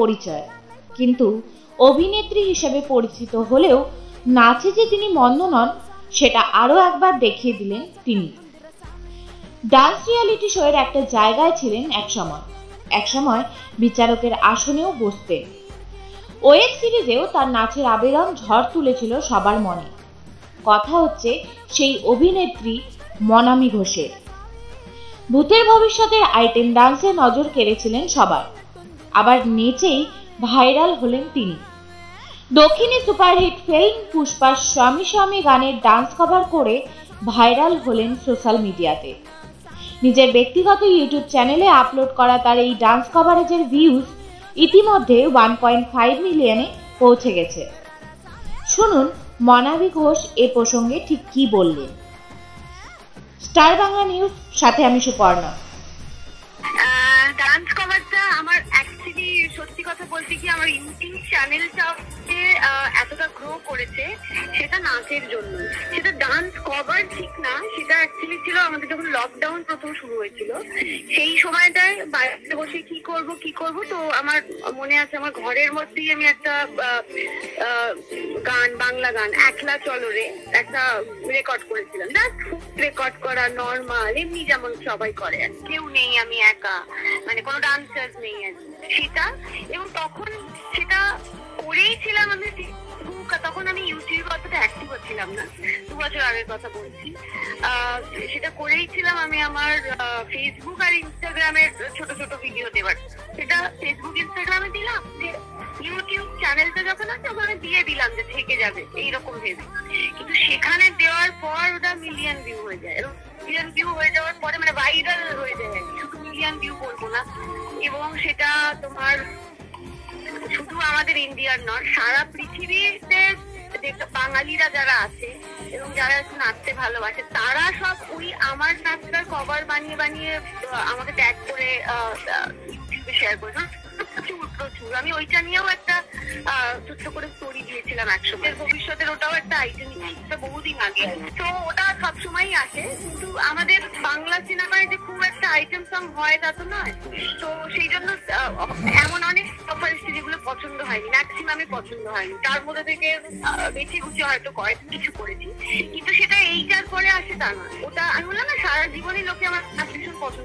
পরিচয়, কিন্তু অভিনেত্রী হিসেবে পরিচিত হলেও নাচে যে তিনি মন্দ নন সেটা আরও একবার দেখিয়ে দিলেন তিনি। ডান্স রিয়ালিটি শোয়ের একটা জায়গায় ছিলেন একসময় বিচারকের আসনেও বসতেন। ওয়েব সিরিজেও তার নাচের আবেদন ঝড় তুলেছিল সবার মনে। কথা হচ্ছে সেই অভিনেত্রী মনামি ঘোষের। ভূতের ভবিষ্যতের আইটেম ডান্সে নজর কেড়েছিলেন সবার, আবার নেচেই ভাইরাল হলেন তিনি। দক্ষিণী সুপারহিট ফিল্ম পুষ্পার স্বামী স্বামী গানের ডান্স কভার করে ভাইরাল হলেন সোশ্যাল মিডিয়াতে। নিজের ব্যক্তিগত ইউটিউব চ্যানেলে আপলোড করা তার এই ডান্স কভারেজের ভিউজ ইতিমধ্যে 1.5 মিলিয়নে পৌঁছে গেছে। শুনুন মনামি ঘোষ এ প্রসঙ্গে ঠিক কি বললেন। স্টার বাংলা নিউজ, সাথে আমি সুপর্ণা। ডান্স কভারটা আমার অ্যাকচুয়ালি সত্যি কথা বলতে কি আমার ইউটিউব চ্যানেলটা এতটা গ্রো করেছে সেটা নাচের জন্য। সেটা ডান্স কভার ঠিক না, সেটা অ্যাকচুয়ালি ছিল আমাদের যখন লকডাউন প্রথম শুরু হয়েছিল সেই সময়টায় বাড়িতে বসে কি করব তো আমার মনে আছে আমার ঘরের মধ্যেই আমি একটা গান, বাংলা গান একলা চলো রে একটা রেকর্ড করেছিলাম। রেকর্ড করা নর্মাল, এমনি যেমন সবাই করে, কেউ নেই, আমি একা, মানে কোনো ডান্সার নেই সেটা। এবং তখন সেটা করেই ছিলাম আমি। তখন আমি ইউটিউবে অতটা অ্যাক্টিভ হচ্ছিলাম না, 2 বছর আগের কথা বলছি। সেটা করেই ছিলাম আমি আমার ফেসবুক আর ইনস্টাগ্রামের ছোট ছোট ভিডিও দেওয়ার। সেটা ফেসবুক ইনস্টাগ্রামে দিলাম, যে ইউটিউব চ্যানেলটা যখন আছে ওখানে দিয়ে দিলাম যে থেকে যাবে এইরকম ভেবে। কিন্তু সেখানে দেওয়ার পর ওটা মিলিয়ন ভিউ হয়ে যায়। মিলিয়ন ভিউ হয়ে যাওয়ার পরে মানে ভাইরাল হয়ে যায়, শুধু মিলিয়ন ভিউ বলবো না। এবং সেটা তোমার শুধু আমাদের ইন্ডিয়ার নয়, সারা পৃথিবীতে বাঙালিরা যারা আছে এবং যারা একটু নাচতে ভালোবাসে তারা সব ওই আমার নাচটার কভার বানিয়ে আমাকে ট্যাগ করে ইউটিউবে শেয়ার করে। প্রচুর আমি ওইটা নিয়েও একটা ছোট্ট করে স্টোরি দিয়েছিলাম একসময়। ভবিষ্যতের ওটাও একটা আইটেম, বহুদিন আগে। তো ওটা সবসময়ই আসে, কিন্তু আমাদের বাংলা সিনেমায় যে খুব একটা আইটেম সং হয় তা তো নয়। তো সেই জন্য এমন অনেক পরিস্থিতি যেগুলো পছন্দ হয়নি, ম্যাক্সিমামই পছন্দ হয়নি। তার মধ্যে থেকে বেছে গুছে হয়তো কয়েকটা কিছু করেছি, কিন্তু সেটা এইটার পরে আসে তা নয়। ওটা আমি বললাম না, সারা জীবনই লোকে আমার ভীষণ পছন্দ।